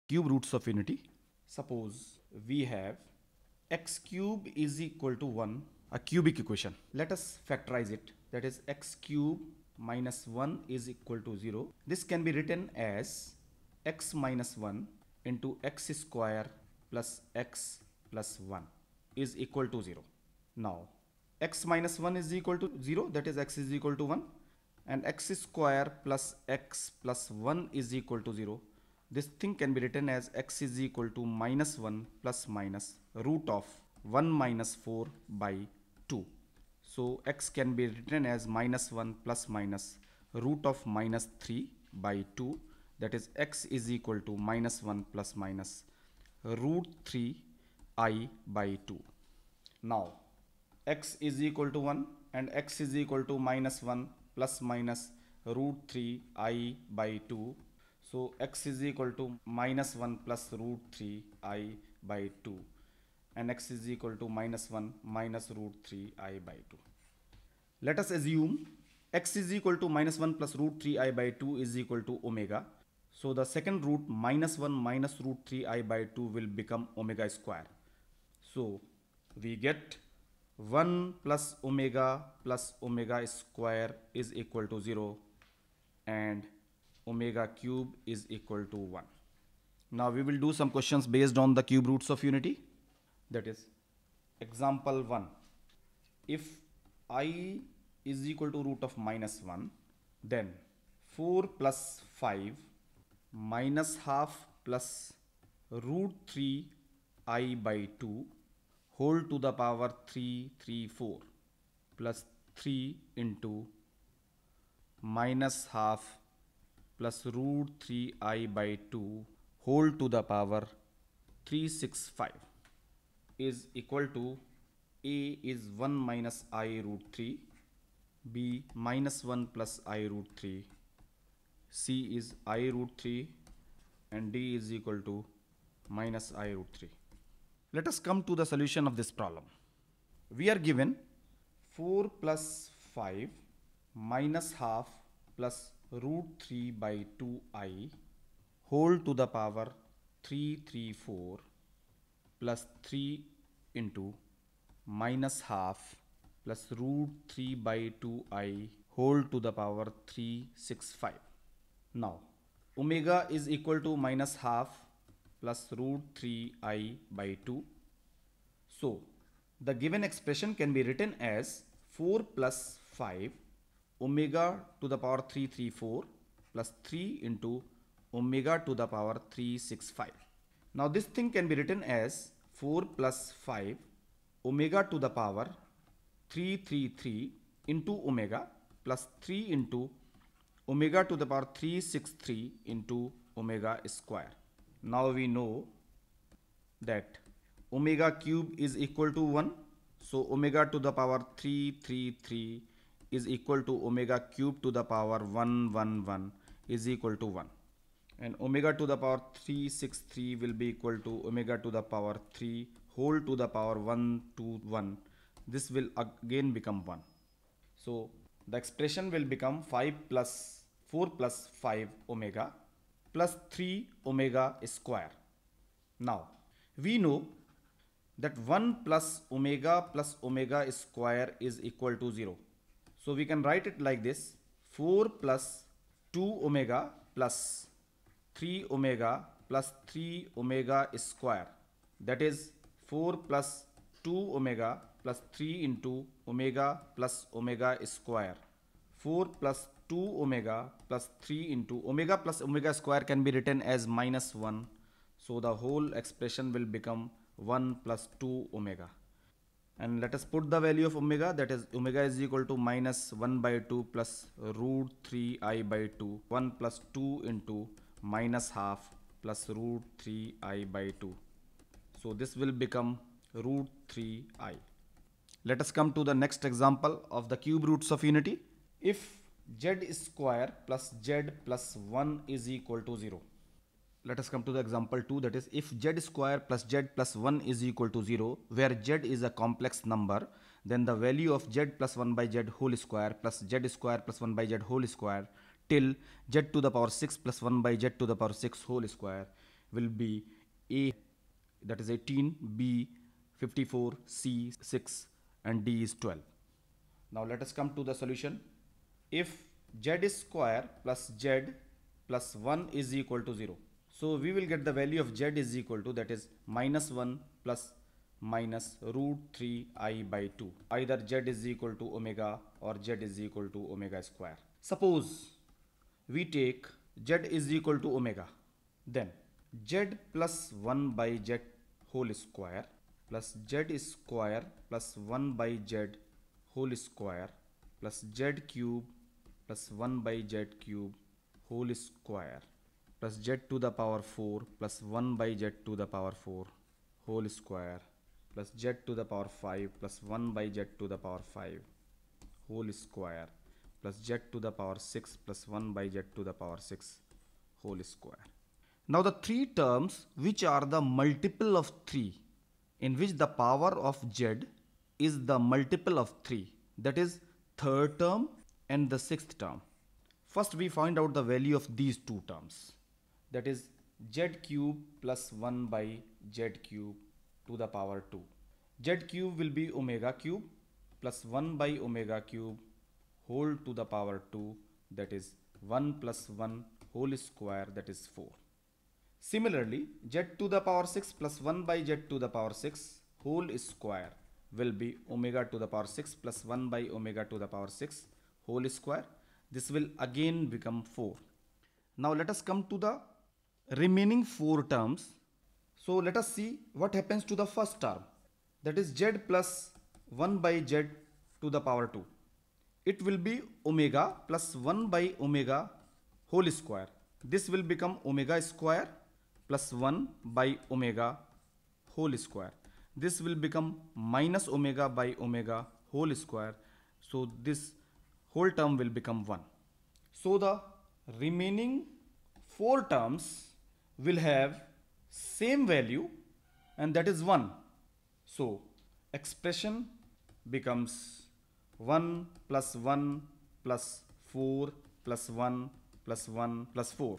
cube roots of unity. Suppose we have x cube is equal to 1, a cubic equation. Let us factorize it. That is x cube minus 1 is equal to 0. This can be written as x minus 1 into x square plus x plus 1 is equal to 0. Now x minus 1 is equal to 0, that is x is equal to 1, and x square plus x plus 1 is equal to 0. This thing can be written as x is equal to minus 1 plus minus root of 1 minus 4 by 2. So x can be written as minus 1 plus minus root of minus 3 by 2, that is x is equal to minus 1 plus minus root 3 I by 2. Now x is equal to 1 and x is equal to minus 1 plus minus root 3 I by 2. So x is equal to minus 1 plus root 3 I by 2 and x is equal to minus 1 minus root 3 I by 2. Let us assume x is equal to minus 1 plus root 3 I by 2 is equal to omega. So the second root minus 1 minus root 3 I by 2 will become omega square. So we get 1 plus omega square is equal to 0 and omega cube is equal to 1. Now we will do some questions based on the cube roots of unity. That is example 1. If I is equal to root of minus 1, then 4 plus 5 minus half plus root 3 I by 2 whole to the power 334 plus 3 into minus half plus root 3 I by 2 whole to the power 365 is equal to A is 1 minus I root 3, B minus 1 plus I root 3, C is I root 3 and D is equal to minus I root 3. Let us come to the solution of this problem. We are given 4 plus 5 minus half plus root 3 by 2i whole to the power 334 plus 3 into minus half plus root 3 by 2i whole to the power 365. Now omega is equal to minus half plus root 3i by 2. So the given expression can be written as 4 plus 5 omega to the power 334 plus 3 into omega to the power 365. Now this thing can be written as 4 plus 5 omega to the power 333 into omega plus 3 into omega to the power 363 into omega square. Now we know that omega cube is equal to 1. So omega to the power 333 is equal to omega cube to the power 111 is equal to 1. And omega to the power 363 will be equal to omega to the power 3 whole to the power 121. This will again become 1. So the expression will become 4 plus 5 omega plus 3 omega square. Now we know that 1 plus omega square is equal to 0. So we can write it like this: 4 plus 2 omega plus 3 omega plus 3 omega square, that is 4 plus 2 omega plus 3 into omega plus omega square. 4 plus 2 omega plus 3 into omega plus omega square can be written as minus 1. So the whole expression will become 1 plus 2 omega. And let us put the value of omega, that is omega is equal to minus 1 by 2 plus root 3 I by 2. 1 plus 2 into minus half plus root 3 I by 2. So this will become root 3 I. Let us come to the next example of the cube roots of unity. If z square plus z plus 1 is equal to 0. Let us come to the example 2, that is if z square plus z plus 1 is equal to 0, where z is a complex number, then the value of z plus 1 by z whole square plus z square plus 1 by z whole square till z to the power 6 plus 1 by z to the power 6 whole square will be A, that is 18, B 54, C 6, and D is 12. Now let us come to the solution. If Z square plus Z plus 1 is equal to 0, so we will get the value of Z is equal to, that is minus 1 plus minus root 3 I by 2. Either Z is equal to omega or Z is equal to omega square. Suppose we take Z is equal to omega, then Z plus 1 by Z whole square plus Z square plus 1 by Z whole square plus Z cube plus 1 by Z cube whole square plus Z to the power 4 plus 1 by Z to the power 4 whole square plus Z to the power 5 plus 1 by Z to the power 5 whole square plus Z to the power 6 plus 1 by Z to the power 6 whole square. Now the three terms which are the multiple of 3, in which the power of Z is the multiple of 3, that is third term and the sixth term. First we find out the value of these two terms, that is Z cube plus 1 by Z cube to the power 2. Z cube will be omega cube plus 1 by omega cube whole to the power 2, that is 1 plus 1 whole square, that is 4. Similarly, Z to the power 6 plus 1 by Z to the power 6 whole square will be omega to the power 6 plus 1 by omega to the power 6 whole square. This will again become 4. Now let us come to the remaining 4 terms. So let us see what happens to the first term, that is Z plus 1 by Z to the power 2. It will be omega plus 1 by omega whole square. This will become omega square plus 1 by omega whole square. This will become minus omega by omega whole square. So this whole term will become 1. So the remaining 4 terms will have same value, and that is 1. So expression becomes 1 plus 1 plus 4 plus 1 plus 1 plus 4.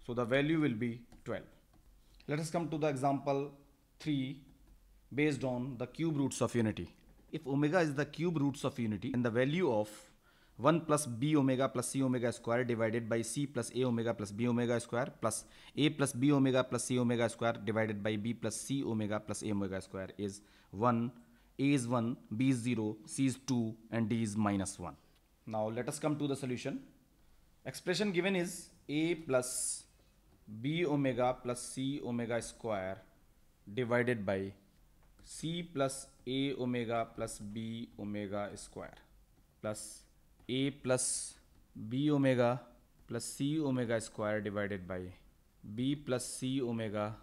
So the value will be 12. Let us come to the example 3 based on the cube roots of unity. If omega is the cube roots of unity, then the value of 1 plus b omega plus c omega square divided by c plus a omega plus b omega square plus a plus b omega plus c omega square divided by b plus c omega plus a omega square is 1. A is 1, b is 0, c is 2, and d is minus 1. Now let us come to the solution. Expression given is a plus b omega plus c omega square divided by c plus a omega plus b omega square plus a plus b omega plus c omega square divided by b plus c omega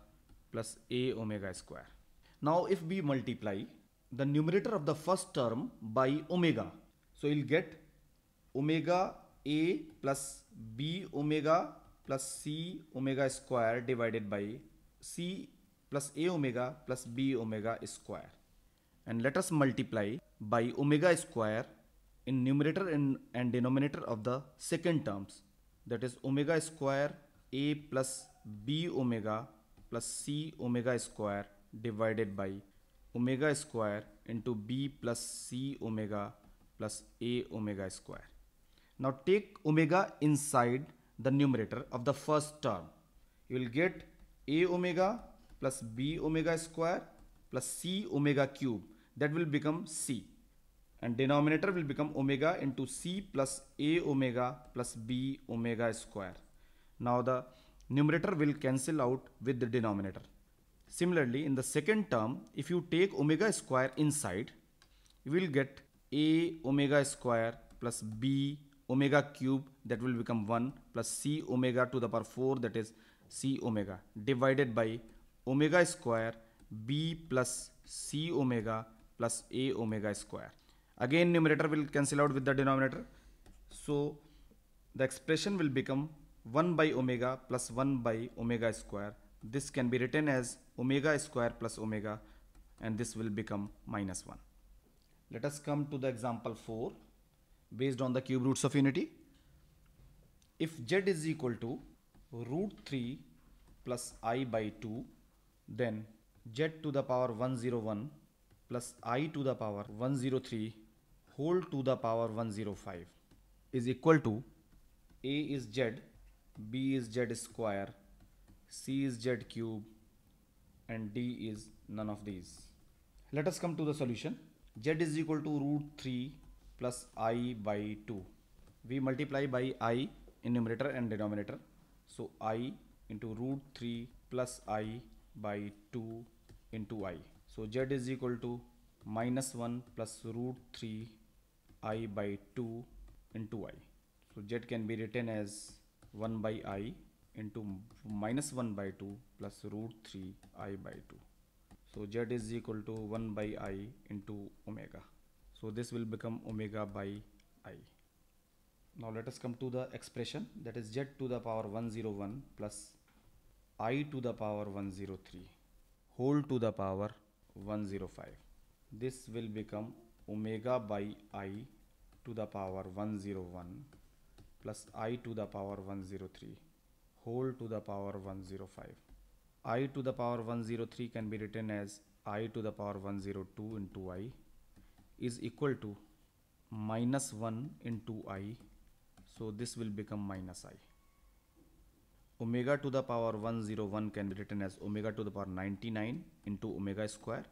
plus a omega square. Now if we multiply the numerator of the first term by omega, so you'll get omega a plus b omega plus c omega square divided by c plus a omega plus b omega square. And let us multiply by omega square in numerator and denominator of the second terms, that is omega square a plus b omega plus c omega square divided by omega square into b plus c omega plus a omega square. Now take omega inside the numerator of the first term. You will get a omega plus b omega square plus c omega cube, that will become c, and denominator will become omega into c plus a omega plus b omega square. Now the numerator will cancel out with the denominator. Similarly, in the second term, if you take omega square inside, you will get a omega square plus b omega cube, that will become 1, plus c omega to the power 4, that is c omega, divided by omega square b plus c omega plus a omega square. Again numerator will cancel out with the denominator. So the expression will become 1 by omega plus 1 by omega square. This can be written as omega square plus omega, and this will become minus 1. Let us come to the example 4 based on the cube roots of unity. If z is equal to root 3 plus I by 2, then z to the power 101 plus I to the power 103 whole to the power 105 is equal to A is z, B is z square, C is z cube, and D is none of these. Let us come to the solution. Z is equal to root 3 plus I by 2. We multiply by I in numerator and denominator. So I into root 3 plus I by 2 into I. So Z is equal to minus 1 plus root 3 I by 2 into I. So Z can be written as 1 by I into minus 1 by 2 plus root 3 I by 2. So Z is equal to 1 by I into omega. So this will become omega by I. Now let us come to the expression, that is Z to the power 101 plus I to the power 103 whole to the power 105. This will become omega by I to the power 101 plus I to the power 103 whole to the power 105. I to the power 103 can be written as I to the power 102 into I is equal to minus 1 into I. So this will become minus I. Omega to the power 101 can be written as omega to the power 99 into omega square.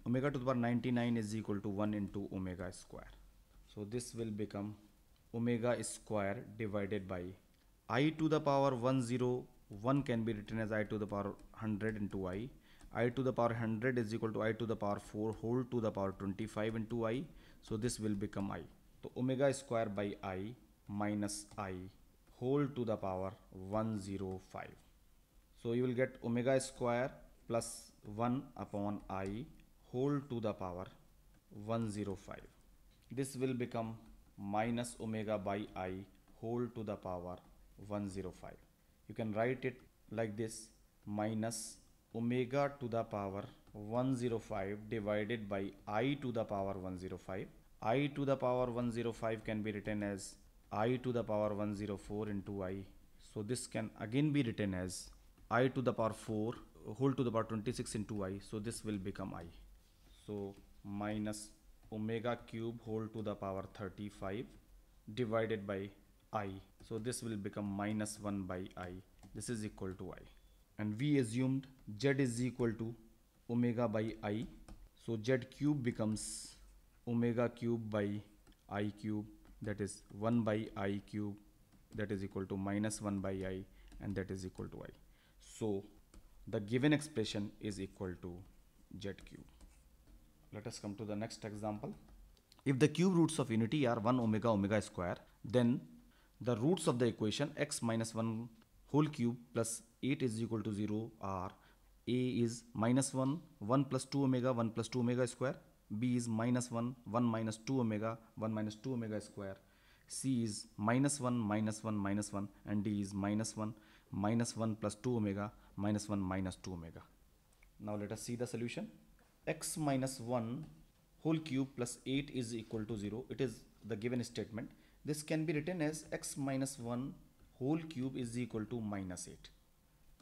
Omega to the power 99 is equal to 1 into omega square. So this will become omega square divided by I to the power 101 can be written as I to the power 100 into I. I to the power 100 is equal to I to the power 4 whole to the power 25 into I. So this will become I. So omega square by I minus I whole to the power 105. So you will get omega square plus 1 upon I whole to the power 105. This will become minus omega by I whole to the power 105. You can write it like this, minus omega to the power 105 divided by I to the power 105. I to the power 105 can be written as I to the power 104 into I. So this can again be written as I to the power 4 whole to the power 26 into I. So this will become I. So minus omega cube whole to the power 35 divided by I. So this will become minus 1 by I. This is equal to I. And we assumed Z is equal to omega by I. So Z cube becomes omega cube by I cube, that is 1 by I cube, that is equal to minus 1 by I, and that is equal to I. So the given expression is equal to Z cube. Let us come to the next example. If the cube roots of unity are 1 omega omega square, then the roots of the equation x minus 1 whole cube plus 8 is equal to 0 are: A is minus 1, 1 plus 2 omega, 1 plus 2 omega square. B is minus 1, 1 minus 2 omega, 1 minus 2 omega square. C is minus 1, minus 1, minus 1. And D is minus 1, minus 1 plus 2 omega, minus 1 minus 2 omega. Now let us see the solution. X minus 1 whole cube plus 8 is equal to 0. It is the given statement. This can be written as x minus 1 whole cube is equal to minus 8.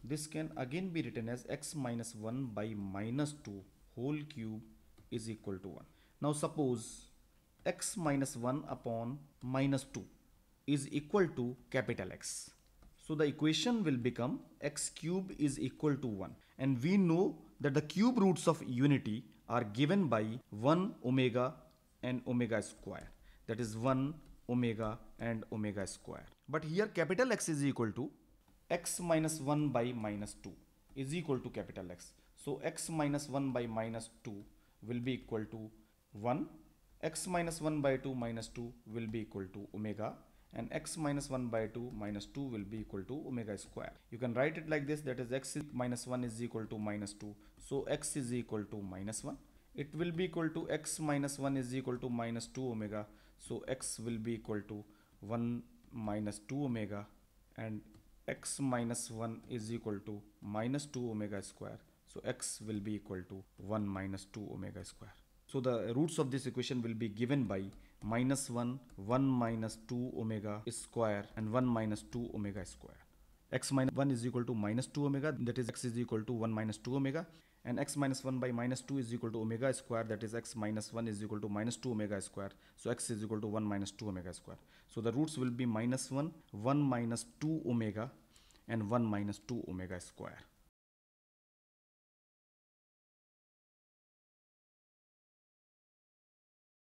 This can again be written as x minus 1 by minus 2 whole cube is equal to 1. Now suppose x minus 1 upon minus 2 is equal to capital X. So the equation will become x cube is equal to 1. And we know that the cube roots of unity are given by 1 omega and omega square. That is 1 omega and omega square. But here capital X is equal to x minus 1 by minus 2 is equal to capital X. So x minus 1 by minus 2 will be equal to 1. X minus 1 by 2 minus 2 will be equal to omega, and x minus 1 by 2 minus 2 will be equal to omega square. You can write it like this, that is x minus 1 is equal to minus 2. So x is equal to minus 1. It will be equal to x minus 1 is equal to minus 2 omega. So x will be equal to 1 minus 2 omega, and x minus 1 is equal to minus 2 omega square. So x will be equal to 1 minus 2 omega square. So the roots of this equation will be given by minus 1, 1 minus 2 omega square, and 1 minus 2 omega square. x minus 1 is equal to minus 2 omega, that is x is equal to 1 minus 2 omega, and x minus 1 by minus 2 is equal to omega square, that is x minus 1 is equal to minus 2 omega square. So x is equal to 1 minus 2 omega square. So the roots will be minus 1, 1 minus 2 omega, and 1 minus 2 omega square.